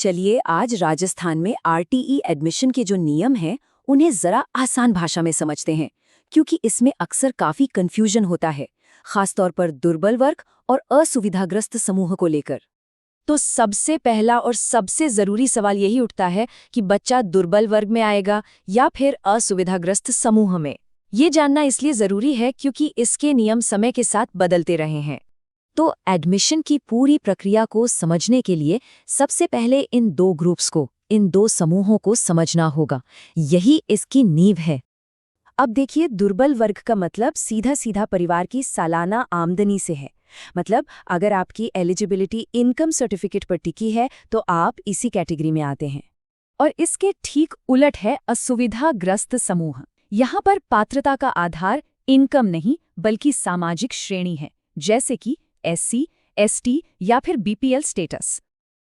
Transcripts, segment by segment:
चलिए आज राजस्थान में आरटीई एडमिशन के जो नियम हैं उन्हें जरा आसान भाषा में समझते हैं, क्योंकि इसमें अक्सर काफी कंफ्यूजन होता है, खासतौर पर दुर्बल वर्ग और असुविधाग्रस्त समूह को लेकर। तो सबसे पहला और सबसे जरूरी सवाल यही उठता है कि बच्चा दुर्बल वर्ग में आएगा या फिर असुविधाग्रस्त समूह में। ये जानना इसलिए जरूरी है क्योंकि इसके नियम समय के साथ बदलते रहे हैं। तो एडमिशन की पूरी प्रक्रिया को समझने के लिए सबसे पहले इन दो ग्रुप्स को, इन दो समूहों को समझना होगा। यही इसकी नींव है। अब देखिए, दुर्बल वर्ग का मतलब सीधा सीधा परिवार की सालाना आमदनी से है। मतलब अगर आपकी एलिजिबिलिटी इनकम सर्टिफिकेट पर टिकी है तो आप इसी कैटेगरी में आते हैं। और इसके ठीक उलट है असुविधाग्रस्त समूह। यहाँ पर पात्रता का आधार इनकम नहीं बल्कि सामाजिक श्रेणी है, जैसे कि एससी, एसटी या फिर बीपीएल स्टेटस।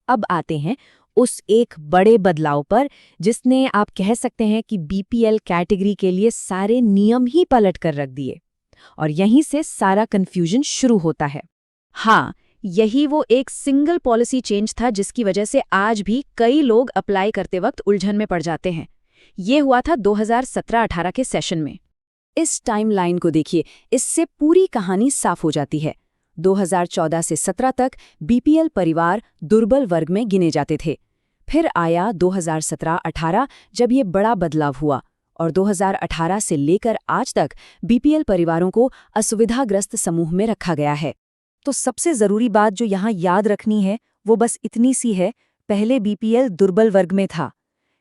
अब आते हैं उस एक बड़े बदलाव पर जिसने आप कह सकते हैं कि बीपीएल कैटेगरी के लिए सारे नियम ही पलट कर रख दिए। और यहीं से सारा कंफ्यूजन शुरू होता है। हाँ, यही वो एक सिंगल पॉलिसी चेंज था जिसकी वजह से आज भी कई लोग अप्लाई करते वक्त उलझन में पड़ जाते हैं। ये हुआ था 2017-18 के सेशन में। इस टाइमलाइन को देखिए, इससे पूरी कहानी साफ हो जाती है। 2014 से 17 तक बीपीएल परिवार दुर्बल वर्ग में गिने जाते थे। फिर आया 2017-18 जब ये बड़ा बदलाव हुआ, और 2018 से लेकर आज तक बीपीएल परिवारों को असुविधाग्रस्त समूह में रखा गया है। तो सबसे जरूरी बात जो यहाँ याद रखनी है वो बस इतनी सी है, पहले बीपीएल दुर्बल वर्ग में था,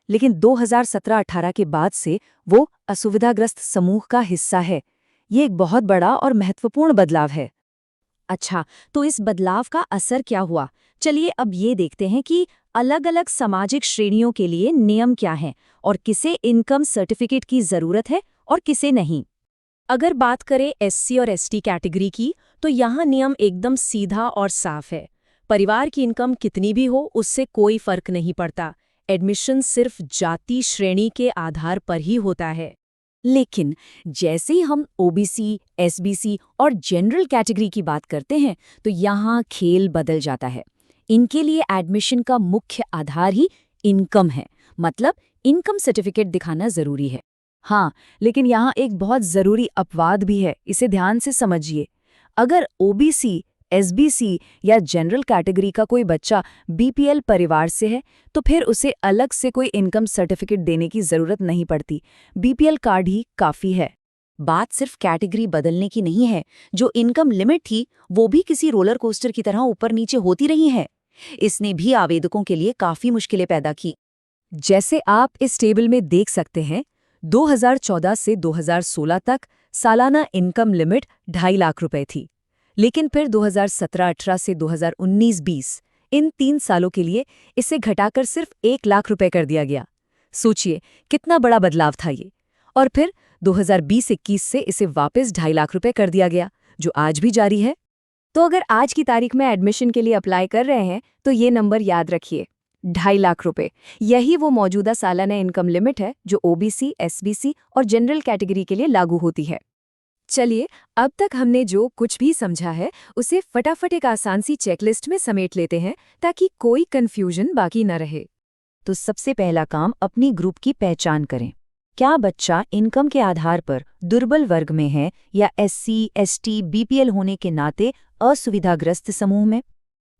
लेकिन 2017-18 के बाद से वो असुविधाग्रस्त समूह का हिस्सा है। ये एक बहुत बड़ा और महत्वपूर्ण बदलाव है। अच्छा, तो इस बदलाव का असर क्या हुआ? चलिए अब ये देखते हैं कि अलग-अलग सामाजिक श्रेणियों के लिए नियम क्या हैं और किसे इनकम सर्टिफिकेट की जरूरत है और किसे नहीं। अगर बात करें एससी और एसटी कैटेगरी की, तो यहाँ नियम एकदम सीधा और साफ है। परिवार की इनकम कितनी भी हो उससे कोई फर्क नहीं पड़ता। एडमिशन सिर्फ जाति श्रेणी के आधार पर ही होता है। लेकिन जैसे ही हम ओबीसी, एसबीसी और जनरल कैटेगरी की बात करते हैं तो यहाँ खेल बदल जाता है। इनके लिए एडमिशन का मुख्य आधार ही इनकम है, मतलब इनकम सर्टिफिकेट दिखाना जरूरी है। हाँ, लेकिन यहाँ एक बहुत जरूरी अपवाद भी है, इसे ध्यान से समझिए। अगर ओबीसी, एसबीसी या जनरल कैटेगरी का कोई बच्चा बीपीएल परिवार से है तो फिर उसे अलग से कोई इनकम सर्टिफिकेट देने की जरूरत नहीं पड़ती। बीपीएल कार्ड ही काफी है। बात सिर्फ कैटेगरी बदलने की नहीं है, जो इनकम लिमिट थी वो भी किसी रोलर कोस्टर की तरह ऊपर नीचे होती रही है। इसने भी आवेदकों के लिए काफी मुश्किलें पैदा की। जैसे आप इस टेबल में देख सकते हैं, 2014 से 2016 तक सालाना इनकम लिमिट 2.5 लाख रुपए थी, लेकिन फिर 2017-18 से 2019-20 इन 3 सालों के लिए इसे घटाकर सिर्फ 1 लाख रुपए कर दिया गया। सोचिए कितना बड़ा बदलाव था ये। और फिर 2020-21 से इसे वापस 2.5 लाख रुपए कर दिया गया, जो आज भी जारी है। तो अगर आज की तारीख में एडमिशन के लिए अप्लाई कर रहे हैं तो ये नंबर याद रखिए, 2.5 लाख रुपए। यही वो मौजूदा सालाना इनकम लिमिट है जो ओबीसी, एसबीसी और जनरल कैटेगरी के लिए लागू होती है। चलिए, अब तक हमने जो कुछ भी समझा है उसे फटाफट एक आसान सी चेकलिस्ट में समेट लेते हैं ताकि कोई कंफ्यूजन बाकी न रहे। तो सबसे पहला काम अपनी ग्रुप की पहचान करें। क्या बच्चा इनकम के आधार पर दुर्बल वर्ग में है या एससी, एसटी, बीपीएल होने के नाते असुविधाग्रस्त समूह में?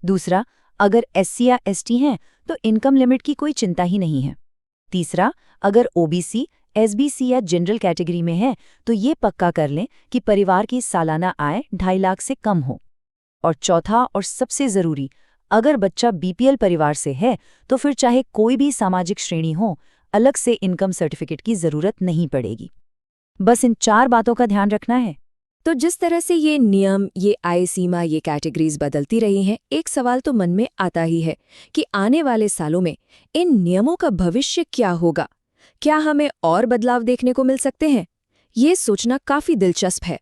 दूसरा, अगर एससी या एसटी हैं तो इनकम लिमिट की कोई चिंता ही नहीं है। तीसरा, अगर ओबीसी, एसबीसी या जनरल कैटेगरी में है तो ये पक्का कर लें कि परिवार की सालाना आय 2.5 लाख से कम हो। और चौथा और सबसे जरूरी, अगर बच्चा बीपीएल परिवार से है तो फिर चाहे कोई भी सामाजिक श्रेणी हो, अलग से इनकम सर्टिफिकेट की जरूरत नहीं पड़ेगी। बस इन 4 बातों का ध्यान रखना है। तो जिस तरह से ये नियम, ये आय सीमा, ये कैटेगरीज बदलती रही हैं, एक सवाल तो मन में आता ही है कि आने वाले सालों में इन नियमों का भविष्य क्या होगा? क्या हमें और बदलाव देखने को मिल सकते हैं? ये सोचना काफी दिलचस्प है।